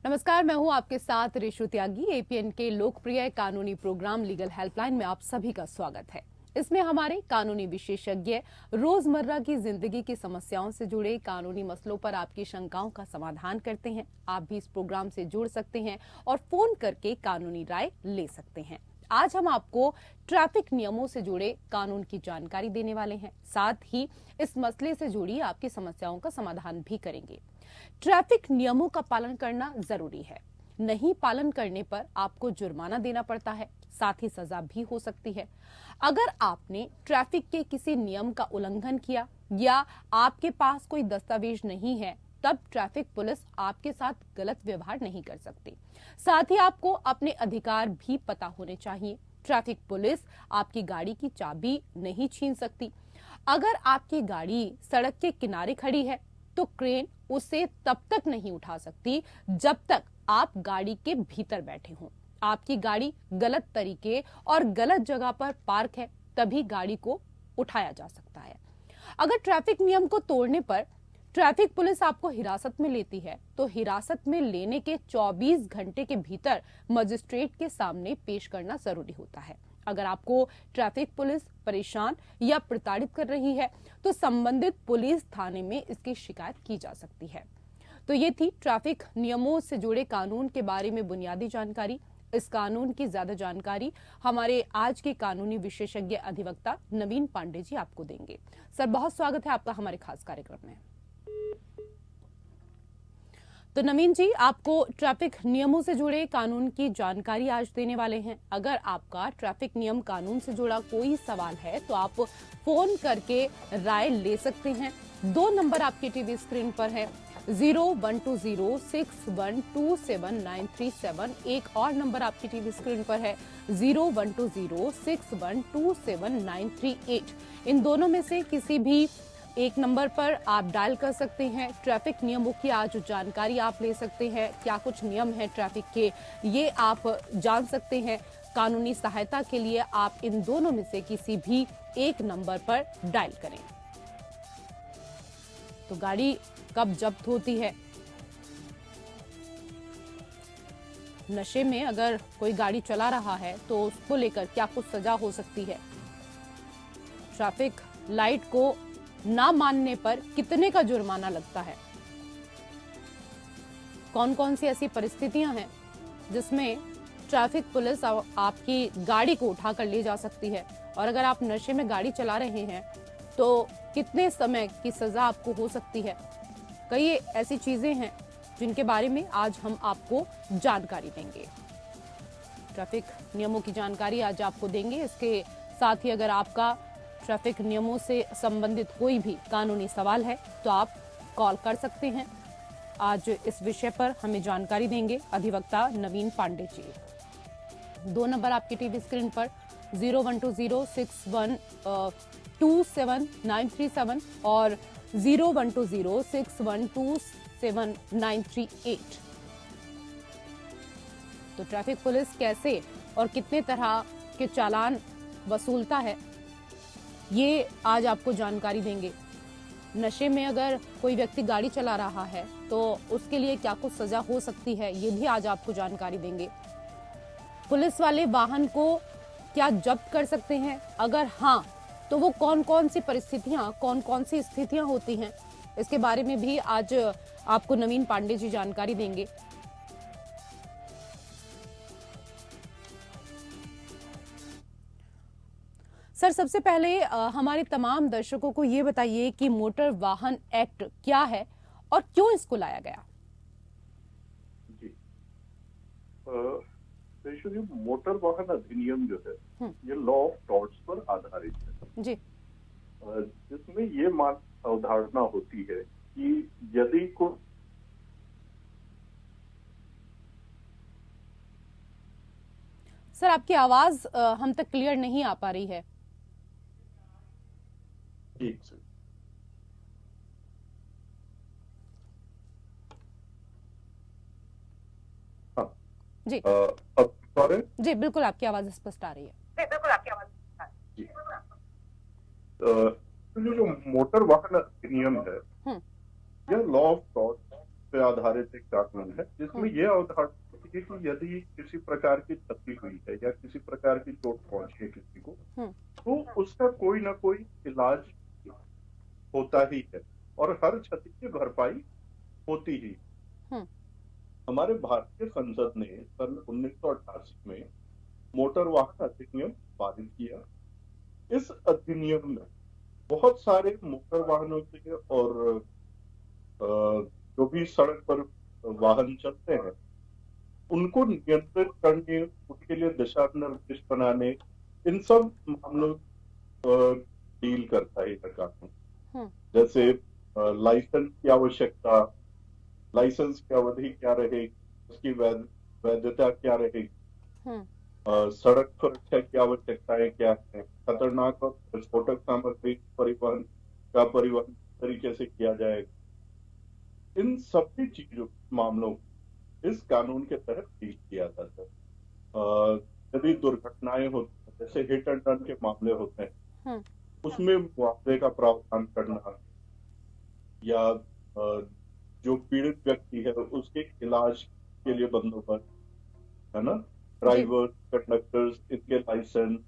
नमस्कार, मैं हूं आपके साथ ऋषु त्यागी। एपीएन के लोकप्रिय कानूनी प्रोग्राम लीगल हेल्पलाइन में आप सभी का स्वागत है। इसमें हमारे कानूनी विशेषज्ञ रोजमर्रा की जिंदगी की समस्याओं से जुड़े कानूनी मसलों पर आपकी शंकाओं का समाधान करते हैं। आप भी इस प्रोग्राम से जुड़ सकते हैं और फोन करके कानूनी राय ले सकते हैं। आज हम आपको ट्रैफिक नियमों से जुड़े कानून की जानकारी देने वाले हैं, साथ ही इस मसले से जुड़ी आपकी समस्याओं का समाधान भी करेंगे। ट्रैफिक नियमों का पालन करना जरूरी है। नहीं पालन करने पर आपको जुर्माना देना पड़ता है, साथ ही सजा भी हो सकती है। अगर आपने ट्रैफिक के किसी नियम का उल्लंघन किया या आपके पास कोई दस्तावेज नहीं है, तब ट्रैफिक पुलिस आपके साथ गलत व्यवहार नहीं कर सकती। साथ ही आपको अपने अधिकार भी पता होने चाहिए। ट्रैफिक पुलिस आपकी गाड़ी की चाबी नहीं छीन सकती। अगर आपकी गाड़ी सड़क के किनारे खड़ी है तो क्रेन उसे तब तक नहीं उठा सकती जब तक आप गाड़ी के भीतर बैठे हों। आपकी गाड़ी गलत तरीके और गलत जगह पर पार्क है, तभी गाड़ी को उठाया जा सकता है। अगर ट्रैफिक नियम को तोड़ने पर ट्रैफिक पुलिस आपको हिरासत में लेती है तो हिरासत में लेने के 24 घंटे के भीतर मजिस्ट्रेट के सामने पेश करना जरूरी होता है। अगर आपको ट्रैफिक पुलिस परेशान या प्रताड़ित कर रही है तो संबंधित पुलिस थाने में इसकी शिकायत की जा सकती है। तो ये थी ट्रैफिक नियमों से जुड़े कानून के बारे में बुनियादी जानकारी। इस कानून की ज्यादा जानकारी हमारे आज के कानूनी विशेषज्ञ अधिवक्ता नवीन पांडे जी आपको देंगे। सर, बहुत स्वागत है आपका हमारे खास कार्यक्रम में। तो नवीन जी, आपको ट्रैफिक नियमों से जुड़े कानून की जानकारी आज देने वाले हैं। अगर आपका ट्रैफिक नियम कानून से जुड़ा कोई सवाल है तो आप फोन करके राय ले सकते हैं। 2 नंबर आपके टीवी स्क्रीन पर है, 012061279337। एक और नंबर आपकी टीवी स्क्रीन पर है, 012061279338। इन दोनों में से किसी भी एक नंबर पर आप डायल कर सकते हैं। ट्रैफिक नियमों की आज जानकारी आप ले सकते हैं। क्या कुछ नियम है ट्रैफिक के, ये आप जान सकते हैं। कानूनी सहायता के लिए आप इन दोनों में से किसी भी एक नंबर पर डायल करें। तो गाड़ी कब जब्त होती है? नशे में अगर कोई गाड़ी चला रहा है तो उसको लेकर क्या कुछ सजा हो सकती है? ट्रैफिक लाइट को ना मानने पर कितने का जुर्माना लगता है? कौन कौन सी ऐसी परिस्थितियां हैं जिसमें ट्रैफिक पुलिस आपकी गाड़ी को उठाकर ले जा सकती है? और अगर आप नशे में गाड़ी चला रहे हैं तो कितने समय की सजा आपको हो सकती है? कई ऐसी चीजें हैं जिनके बारे में आज हम आपको जानकारी देंगे। ट्रैफिक नियमों की जानकारी आज आपको देंगे। इसके साथ ही अगर आपका ट्रैफिक नियमों से संबंधित कोई भी कानूनी सवाल है तो आप कॉल कर सकते हैं। आज इस विषय पर हमें जानकारी देंगे अधिवक्ता नवीन पांडे जी। 2 नंबर आपकी टीवी स्क्रीन पर, 012061279337 और 012061279338। तो ट्रैफिक पुलिस कैसे और कितने तरह के चालान वसूलता है, ये आज आपको जानकारी देंगे। नशे में अगर कोई व्यक्ति गाड़ी चला रहा है तो उसके लिए क्या कुछ सजा हो सकती है, ये भी आज आपको जानकारी देंगे। पुलिस वाले वाहन को क्या जब्त कर सकते हैं? अगर हाँ, तो वो कौन कौन सी परिस्थितियां, कौन कौन सी स्थितियां होती हैं, इसके बारे में भी आज आपको नवीन पांडे जी जानकारी देंगे। सर, सबसे पहले हमारे तमाम दर्शकों को ये बताइए कि मोटर वाहन एक्ट क्या है और क्यों इसको लाया गया? जी, मोटर वाहन अधिनियम जो है ये लॉ ऑफ टॉर्ट्स पर आधारित है जी। जिसमें ये अवधारणा होती है कि यदि को सर, आपकी आवाज हम तक क्लियर नहीं आ पा रही है। जी अब जी, बिल्कुल आपकी आवाज स्पष्ट आ रही है। जी, तो जो मोटर वाहन अधिनियम है यह लॉ ऑफ टॉर्ट्स पे आधारित एक कानून है जिसमें यह अवधारणा होती है कि यदि किसी प्रकार की क्षति हुई है या किसी प्रकार की चोट पहुंची है किसी को, तो उसका कोई ना कोई इलाज होता ही है और हर क्षति की भरपाई होती ही। हमारे भारतीय संसद ने सन 1988 में मोटर वाहन अधिनियम पारित किया। इस अधिनियम में बहुत सारे मोटर वाहनों के और जो भी सड़क पर वाहन चलते हैं उनको नियंत्रित करने, उनके लिए दिशा निर्देश बनाने, इन सब मामलों डील करता है यह कानून। जैसे लाइसेंस की आवश्यकता, लाइसेंस की अवधि क्या रहेगी, उसकी वैधता क्या रहेगी, सड़क सुरक्षा की आवश्यकताएं क्या है, खतरनाक और विस्फोटक सामग्री परिवहन तरीके से किया जाएगा। इन सभी चीजों मामलों को इस कानून के तहत डील किया जाता है। यदि दुर्घटनाएं होती हैं, जैसे हिट एंड रन के मामले होते हैं, उसमें मुआवजे का प्रावधान करना या जो पीड़ित व्यक्ति है उसके इलाज के लिए बंदोबस्त, है ना, ड्राइवर, कंडक्टर्स, इनके लाइसेंस,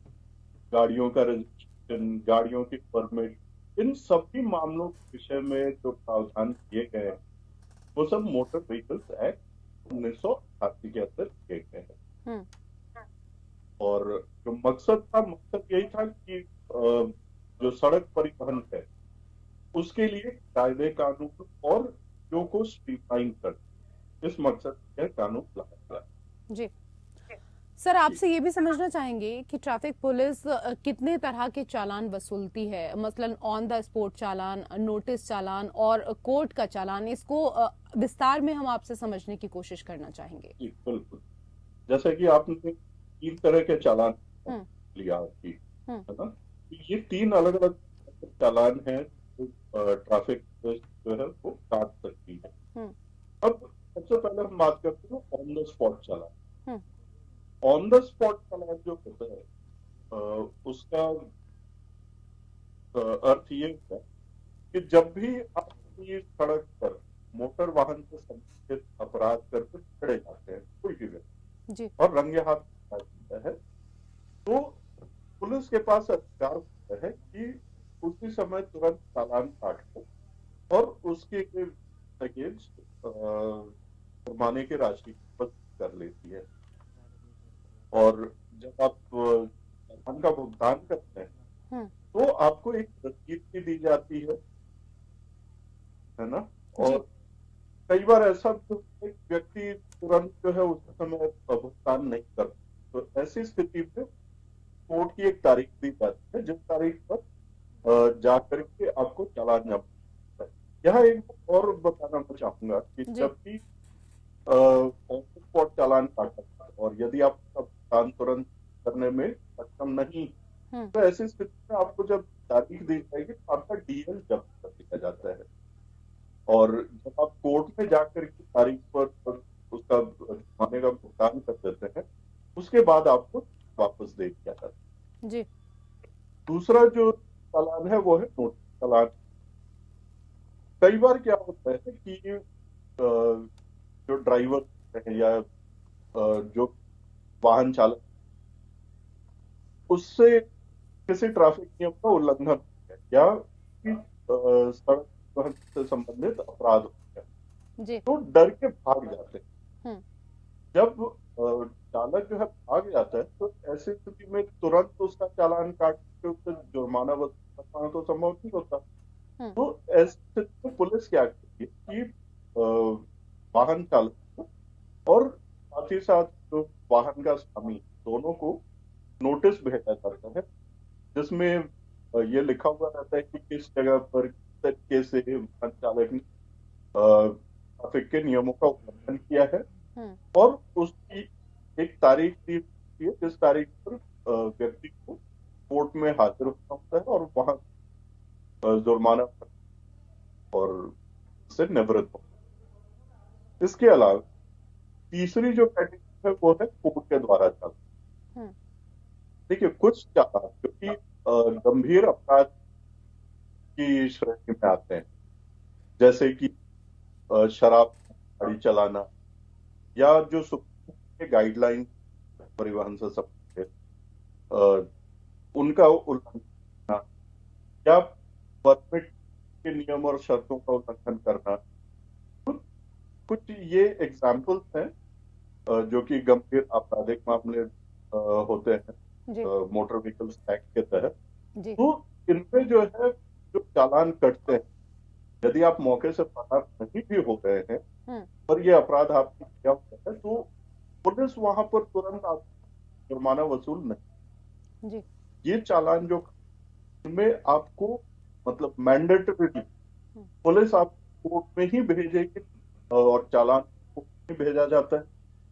गाड़ियों का रजिस्ट्रेशन, गाड़ियों की परमिट, इन सभी मामलों के विषय में जो प्रावधान किए गए हैं वो सब मोटर व्हीकल्स एक्ट 1988 के अंदर किए गए हैं। और जो मकसद यही था कि जो सड़क परिवहन है उसके लिए कायदे कानून और जो को स्ट्रीमलाइन कर, इस मकसद से कानून लाया गया। जी सर, आपसे ये भी समझना चाहेंगे कि ट्रैफिक पुलिस कितने तरह के चालान वसूलती है, मसलन ऑन द स्पॉट चालान, नोटिस चालान और कोर्ट का चालान। इसको विस्तार में हम आपसे समझने की कोशिश करना चाहेंगे। जी बिल्कुल। जैसे कि आपने 3 तरह के चालान लिया आपकी, है ना, ये 3 अलग अलग चालान हैं जो ट्रैफिक पुलिस जो है वो काट सकती है। अब सबसे पहले हम बात करते हैं ऑन द स्पॉट चालान। ऑन द स्पॉट चालान जो होता है उसका अर्थ ये होता है कि जब भी आपकी सड़क पर मोटर वाहन से संबंधित अपराध करके पकड़े जाते हैं कोई भी व्यक्ति और रंगे हाथ जाता है, तो पुलिस के पास अधिकार होता है कि उसी समय तुरंत चालान काट लो और उसके अगेंस्ट जुर्माने की राशि कर लेती है। और जब आप चालान का भुगतान करते हैं तो आपको एक रसीद भी दी जाती है ना। और कई बार ऐसा एक व्यक्ति तुरंत जो है उस समय भुगतान नहीं कर, तो ऐसी स्थिति में कोर्ट की एक तारीख दी जाती है जिस तारीख पर जाकर के आपको चालान जमा करना है। यहाँ एक और बताना मैं चाहूंगा कि जब भी ऑन स्पॉट चालान काटा और यदि आप भुगतान तुरंत करने में सक्षम नहीं तो ऐसी स्थिति में आपको जब तारीख दी जाएगी तो आपका डीएल जब्त कर दिया जाता है। और जब आप कोर्ट में जाकर की तारीख पर उसका जुर्माने का भुगतान कर देते हैं उसके बाद आपको वापस दे दिया जाता है। जी। दूसरा जो चालान है वो है नोटिस चालान। कई बार क्या होता है कि जो ड्राइवर है या जो वाहन चालक उससे किसी ट्रैफिक नियम का उल्लंघन है या सड़क परिवहन से संबंधित अपराध हो गया तो डर के भाग जाते हैं। जब चालक जो है भाग जाता है तो ऐसी स्थिति में तुरंत उसका चालान काट के उससे जुर्माना वसूलना तो संभव नहीं होता। तो ऐसी स्थिति में पुलिस क्या करती है कि वाहन चालक और साथ ही साथ जो वाहन का स्वामी दोनों को नोटिस भेजा जाता है जिसमें ये लिखा हुआ रहता है कि किस जगह पर किस तरीके से वाहन चालक ने ट्रैफिक के नियमों का उल्लंघन किया है और उसकी एक तारीख दी है जिस तारीख पर व्यक्ति को कोर्ट में हाजिर होना होता है और वहां जुर्माना और से निवृत्त हो। इसके अलावा तीसरी जो कैटेगरी है वो है कोर्ट के द्वारा चालान। देखिए कुछ चालान जो कि गंभीर अपराध की श्रेणी में आते हैं जैसे कि शराब गाड़ी चलाना, या जो सुप्रीम कोर्ट के गाइडलाइन परिवहन से संबंधित उनका उल्लंघन करना, या परमिट के नियम और शर्तों का उल्लंघन करना। तो कुछ ये एग्जाम्पल्स हैं जो कि गंभीर आपराधिक मामले होते हैं मोटर व्हीकल्स एक्ट के तहत। तो इनमें जो है, जो चालान कटते हैं, यदि आप मौके से फरार नहीं भी हो गए हैं और ये अपराध आपने किया हुआ है, तो पुलिस वहां पर तुरंत आप जुर्माना वसूल नहीं। ये चालान जो इनमें आपको मतलब मैंडेटरी पुलिस आप कोर्ट में ही भेजेगी और चालान कोर्ट में भेजा जाता है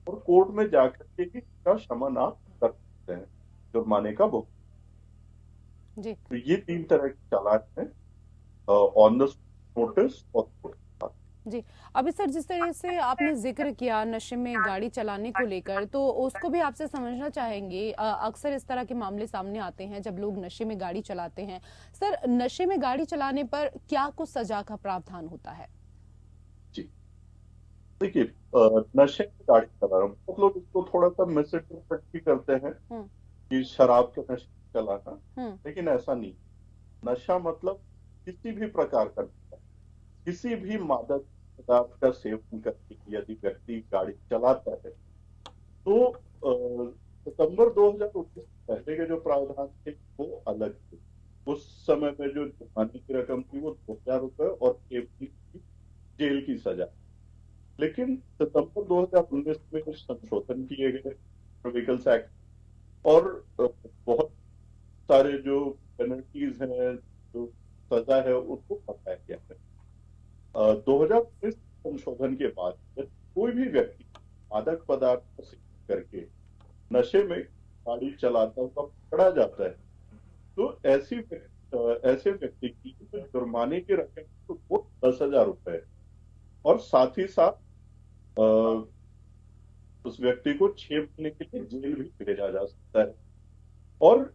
और कोर्ट में जाकर के ही इसका शमन आप कर सकते हैं, जुर्माने का भुगतान। जी। तो ये 3 तरह के चालान हैं, ऑन द नोटिस और कोर्ट। जी, अभी सर जिस तरह से आपने जिक्र किया नशे में गाड़ी चलाने को लेकर, तो उसको भी आपसे समझना चाहेंगे। अक्सर इस तरह के मामले सामने आते हैं जब लोग नशे में गाड़ी चलाते हैं। सर, नशे में गाड़ी चलाने पर क्या कुछ सजा का प्रावधान होता है? जी, देखिए, नशे में गाड़ी चला रहा हूँ, बहुत लोग इसको थोड़ा सा मिसइंटरप्रेट भी करते हैं कि शराब के नशे में चलाना, लेकिन ऐसा नहीं। नशा मतलब किसी भी प्रकार का नशा, किसी भी मादक पदार्थ का सेवन करके यदि व्यक्ति गाड़ी चलाता है, तो सितंबर 2019 पहले के जो प्रावधान थे वो अलग थे। उस समय में जो जुर्माने की रकम थी वो 2,000 रुपए और 1 की जेल की सजा। लेकिन सितंबर 2019 में कुछ संशोधन किए गए व्हीकल्स एक्ट, और बहुत सारे जो पेनल्टीज हैं, जो सजा है, उनको बढ़ाया गया है। 2019 संशोधन के बाद जब कोई भी व्यक्ति मादक पदार्थ का सेवन करके नशे में गाड़ी चलाता हुआ पकड़ा जाता है, तो ऐसे व्यक्ति की जुर्माने की रकम तो वो 10,000 रुपए है, और साथ ही साथ उस व्यक्ति को 6 महीने के लिए जेल भी भेजा जा सकता है। और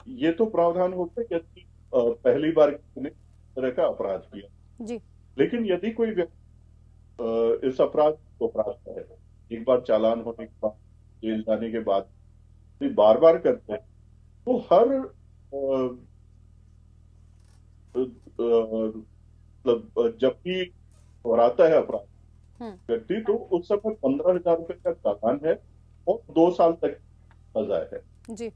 ये तो प्रावधान होता है यदि पहली बार किसी ने इस तरह का अपराध किया। जी। लेकिन यदि कोई व्यक्ति इस अपराध को अपराध है, एक बार चालान होने के बाद, जेल जाने के बाद बार बार करते हैं, तो हर मतलब जब भी दोहराता है अपराध व्यक्ति, तो उस समय 15,000 रुपए का चालान है और 2 साल तक सजा है। जी,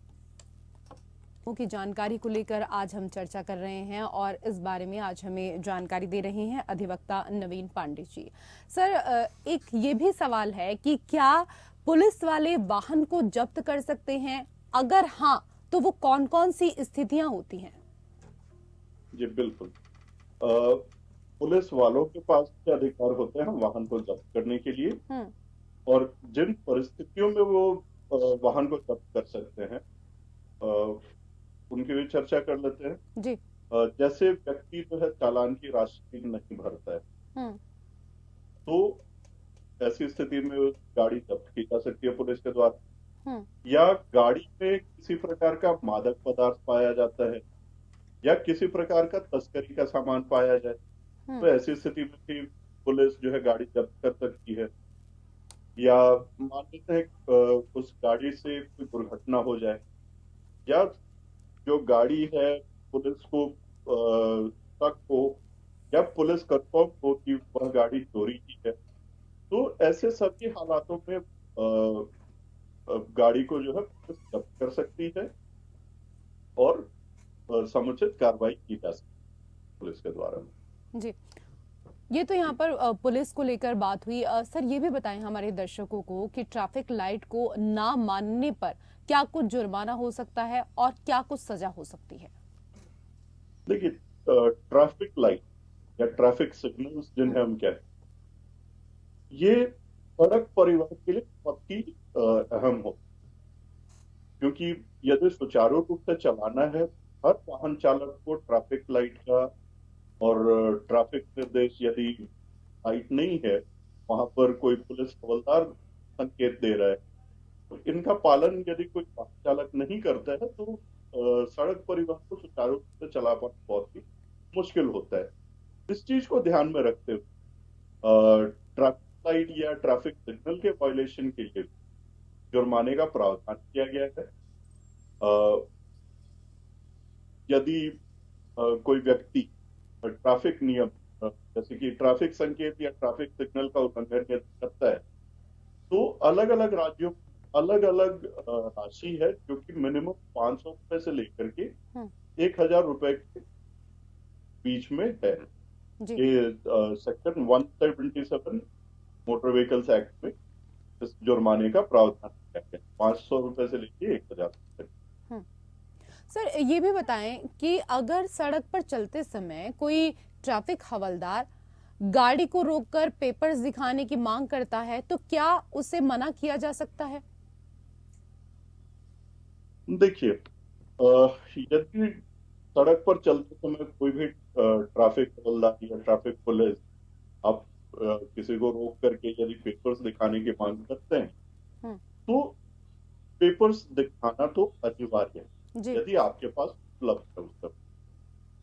की जानकारी को लेकर आज हम चर्चा कर रहे हैं और इस बारे में आज हमें जानकारी दे रहे हैं अधिवक्ता नवीन पांडे जी। सर, एक ये भी सवाल है कि क्या पुलिस वाले वाहन को जब्त कर सकते हैं? अगर हाँ, तो वो कौन कौन सी स्थितियां होती हैं? जी बिल्कुल, पुलिस वालों के पास क्या अधिकार होते हैं वाहन को जब्त करने के लिए, और जिन परिस्थितियों में वो वाहन को जब्त कर सकते हैं उनकी भी चर्चा कर लेते हैं। जी। जैसे व्यक्ति जो है चालान की राशि नहीं भरता है, तो ऐसी स्थिति में गाड़ी जब्त की जा सकती है पुलिस के द्वारा। या गाड़ी में किसी प्रकार का मादक पदार्थ पाया जाता है या किसी प्रकार का तस्करी का सामान पाया जाए, तो ऐसी स्थिति में भी पुलिस जो है गाड़ी जब्त कर सकती है। या मान लेते हैं उस गाड़ी से कोई दुर्घटना हो जाए, या जो गाड़ी है पुलिस को शक हो या पुलिस कंफर्म हो कि वह गाड़ी चोरी की है, तो ऐसे सभी हालातों में गाड़ी को जो है पुलिस जब्त कर सकती है और समुचित कार्रवाई की जा सकती है पुलिस के द्वारा। जी, ये तो यहाँ पर पुलिस को लेकर बात हुई। सर, ये भी बताएं हमारे दर्शकों को कि ट्रैफिक लाइट को ना मानने पर क्या कुछ जुर्माना हो सकता है और क्या कुछ सजा हो सकती है? देखिए, ट्रैफिक लाइट या ट्रैफिक सिग्नल्स जिन्हें हम कहते हैं, ये सड़क परिवहन के लिए बहुत ही अहम हो, क्योंकि यदि सुचारू रूप से चलाना है, हर वाहन चालक को ट्रैफिक लाइट का और ट्रैफिक निर्देश यदि लाइट नहीं है, वहां पर कोई पुलिस हवलदार संकेत दे रहा है, तो इनका पालन यदि कोई वाहन चालक नहीं करता है, तो सड़क परिवहन को सुचारू रूप से चला पाना बहुत ही मुश्किल होता है। इस चीज को ध्यान में रखते हुए ट्रैफिक लाइट या ट्रैफिक सिग्नल के वायलेशन के लिए जुर्माने का प्रावधान किया गया है। यदि कोई व्यक्ति ट्रैफिक नियम जैसे कि ट्रैफिक संकेत या ट्रैफिक सिग्नल का उल्लंघन यदि करता है, तो अलग अलग राज्यों अलग अलग राशि है, जो कि मिनिमम 500 रुपए से लेकर के 1000 रुपए के बीच में है। ये सेक्शन 177 मोटर व्हीकल्स एक्ट में इस जुर्माने का प्रावधान किया गया है, 500 रुपए से लेकर 1000 रुपए। सर ये भी बताएं कि अगर सड़क पर चलते समय कोई ट्रैफिक हवलदार गाड़ी को रोककर पेपर्स दिखाने की मांग करता है तो क्या उसे मना किया जा सकता है? देखिए, यदि सड़क पर चलते समय कोई भी ट्रैफिक हवलदार या ट्रैफिक पुलिस आप किसी को रोक करके यदि पेपर्स दिखाने की मांग करते हैं, तो पेपर्स दिखाना तो अनिवार्य है यदि आपके पास उपलब्ध है उस समय।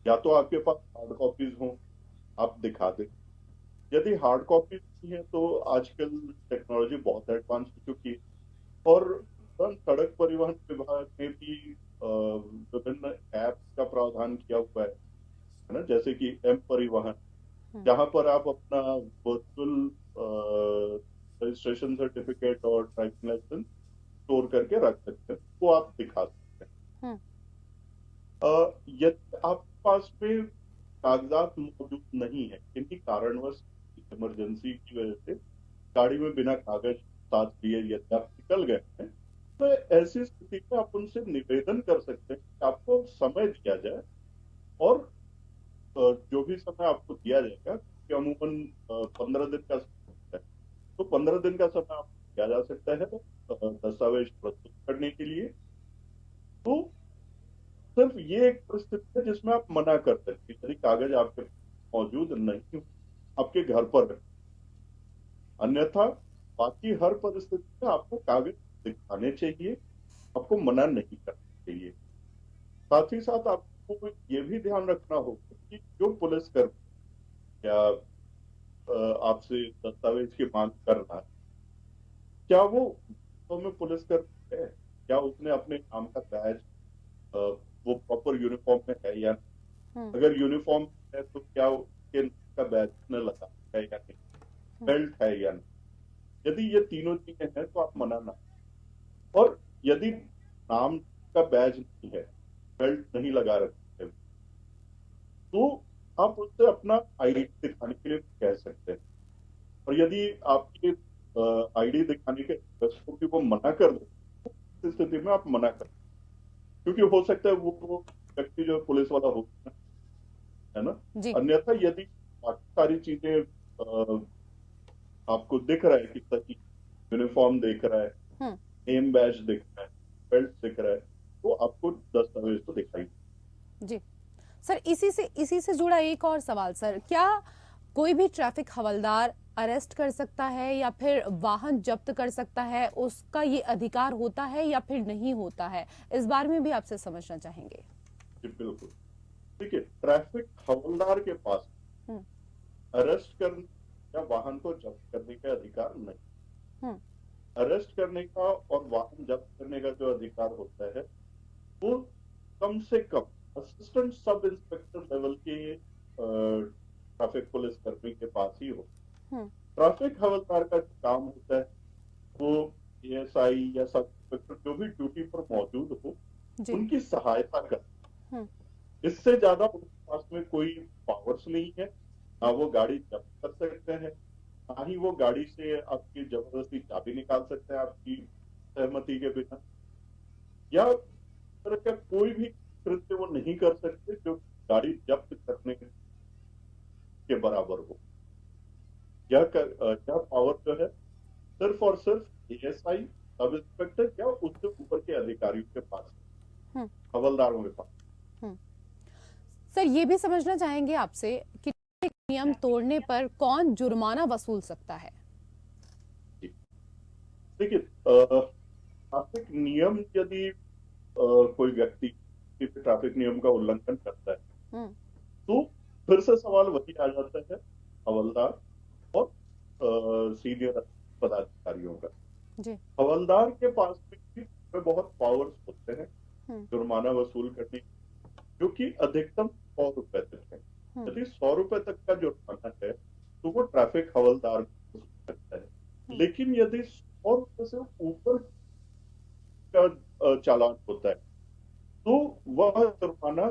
या तो आपके पास हार्ड कॉपीज हो, आप दिखा दें। यदि हार्ड कॉपीज नहीं है तो आजकल टेक्नोलॉजी बहुत एडवांस हो चुकी है, और सड़क परिवहन विभाग ने भी विभिन्न ऐप का प्रावधान किया हुआ है ना, जैसे कि एम परिवहन, जहां पर आप अपना वर्चुअल रजिस्ट्रेशन सर्टिफिकेट और ड्राइविंग लाइसेंस स्टोर करके रख सकते हैं, वो आप दिखा सकते हैं। यदि आपके पास में कागजात मौजूद नहीं है, किसी कारणवश इमरजेंसी की वजह से गाड़ी में बिना कागज साथ लिए यदि आप निकल गए हैं, तो ऐसी स्थिति में आप उनसे निवेदन कर सकते हैं कि आपको समय दिया जाए, और जो भी समय आपको दिया जाएगा, कि अमूमन 15 दिन का समय होता है, तो 15 दिन का समय आपको दिया जा सकता है दस्तावेज प्रस्तुत करने के लिए। तो सिर्फ ये एक परिस्थिति है जिसमें आप मना कर सकते हैं, यदि कागज आपके मौजूद नहीं, आपके घर पर है। अन्यथा बाकी हर परिस्थिति में आपको कागज दिखाने चाहिए, आपको मना नहीं करना चाहिए। साथ ही साथ आपको ये भी ध्यान रखना होगा कि जो पुलिसकर्मी या आपसे दस्तावेज की मांग कर रहा है, क्या वो वास्तव में पुलिसकर्मी है, क्या उसने अपने नाम का बैज वो प्रॉपर यूनिफॉर्म में है या नहीं। अगर यूनिफॉर्म है तो क्या उसके नाम का बैज ने लगा है या नहीं, बेल्ट है या नहीं। यदि ये तीनों चीजें हैं तो आप मना ना। और यदि नाम का बैज नहीं है, बेल्ट नहीं लगा रखते, तो आप उससे अपना आईडी दिखाने के लिए कह सकते हैं। और यदि आपकी आईडी दिखाने के को भी वो मना कर दे, तो इस स्थिति में आप मना कर, क्योंकि हो सकता है वो व्यक्ति जो पुलिस वाला हो, है ना। अन्यथा यदि बाकी सारी चीजें आपको दिख रहा है कि सही यूनिफॉर्म दिख रहा है, नेम बैज दिख रहा है, बेल्ट दिख रहा है, तो आपको दस्तावेज तो दिखाई। जी सर, इसी से जुड़ा एक और सवाल सर, क्या कोई भी ट्रैफिक हवलदार अरेस्ट कर सकता है या फिर वाहन जब्त कर सकता है, उसका ये अधिकार होता है या फिर नहीं होता है? इस बारे में भी आपसे समझना चाहेंगे। जी बिल्कुल, देखिए, ट्रैफिक हवलदार के पास अरेस्ट करने या वाहन को जब्त करने का अधिकार नहीं। अरेस्ट करने का और वाहन जब्त करने का जो अधिकार होता है, वो कम से कम असिस्टेंट सब इंस्पेक्टर लेवल के ट्रैफिक पुलिस कर्मी के पास ही हो। ट्रैफिक हवलदार का जो काम होता है, वो एएसआई या सब इंस्पेक्टर जो भी ड्यूटी पर मौजूद हो, उनकी सहायता कर। इससे ज्यादा उनके पास में कोई पावर्स नहीं है। ना वो गाड़ी जब्त कर सकते हैं, ना ही वो गाड़ी से आपकी जबरदस्ती चाबी निकाल सकते हैं आपकी सहमति के बिना, या तरह का कोई भी कृत्य वो नहीं कर सकते जो गाड़ी जब्त करने के बराबर हो। यह पावर जो है सिर्फ और सिर्फ एएसआई, सब इंस्पेक्टर या उससे ऊपर के अधिकारियों के पास, हवलदारों के पास। सर ये भी समझना चाहेंगे आपसे कि नियम तोड़ने पर कौन जुर्माना वसूल सकता है? देखिए, ट्रैफिक नियम यदि कोई व्यक्ति ट्रैफिक नियम का उल्लंघन करता है, तो फिर से सवाल वही आ जाता है हवलदार और सीनियर पदाधिकारियों का। जी। हवलदार के पास भी बहुत पावर्स होते हैं जुर्माना वसूल करने, जो कि अधिकतम 100 रुपए तक है। यदि 100 रुपए तक का जुर्माना है तो वो ट्रैफिक हवलदार वसूल सकता है। लेकिन यदि 100 रुपए से ऊपर का चालान होता है तो वह जुर्माना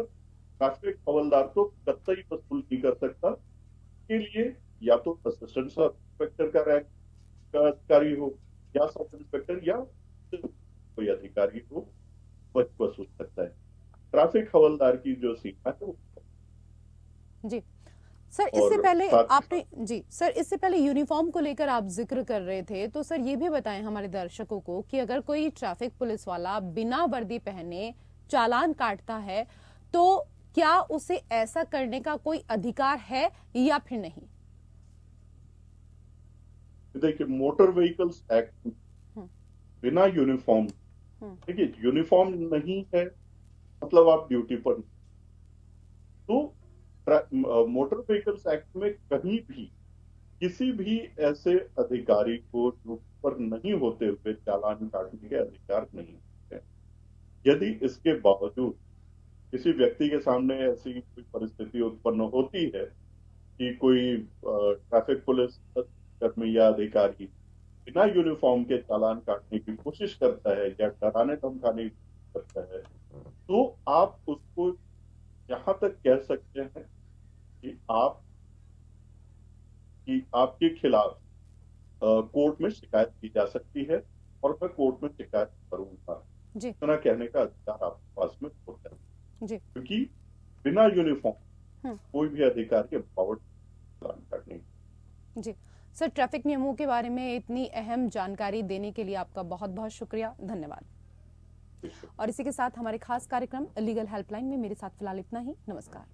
ट्रैफिक हवलदार तो कतई वसूल नहीं कर सकता। के लिए या तो असिस्टेंट सब इंस्पेक्टर का रैंक का अधिकारी हो, या सब इंस्पेक्टर, या कोई अधिकारी हो, वह वसूल सकता है। ट्रैफिक हवलदार की जो सीमा है वो। जी सर, इससे पहले आपने सर इससे पहले यूनिफॉर्म को लेकर आप जिक्र कर रहे थे, तो सर ये भी बताएं हमारे दर्शकों को कि अगर कोई ट्रैफिक पुलिस वाला बिना वर्दी पहने चालान काटता है तो क्या उसे ऐसा करने का कोई अधिकार है या फिर नहीं? देखिए, मोटर व्हीकल्स एक्ट बिना यूनिफॉर्म, देखिए यूनिफॉर्म नहीं है मतलब आप ड्यूटी पर, तो मोटर व्हीकल्स एक्ट में कहीं भी किसी भी ऐसे अधिकारी को ड्यूटी पर नहीं होते हुए चालान काटने के अधिकार नहीं है। यदि इसके बावजूद किसी व्यक्ति के सामने ऐसी कोई परिस्थिति उत्पन्न होती है कि कोई ट्रैफिक पुलिस कर्मी या अधिकारी बिना यूनिफॉर्म के चालान काटने की कोशिश करता है या डराने धमकाने की कोशिश करता है, तो आप उसको यहां तक कह सकते हैं कि आपके खिलाफ कोर्ट में शिकायत की जा सकती है, और मैं कोर्ट में शिकायत करूंगा। इतना कहने का अधिकार आपके पास में होता है, क्योंकि बिना यूनिफॉर्म कोई भी अधिकारी पावर चालान काटने। जी सर, ट्रैफिक नियमों के बारे में इतनी अहम जानकारी देने के लिए आपका बहुत बहुत शुक्रिया, धन्यवाद। और इसी के साथ हमारे खास कार्यक्रम लीगल हेल्पलाइन में मेरे साथ फिलहाल इतना ही। नमस्कार।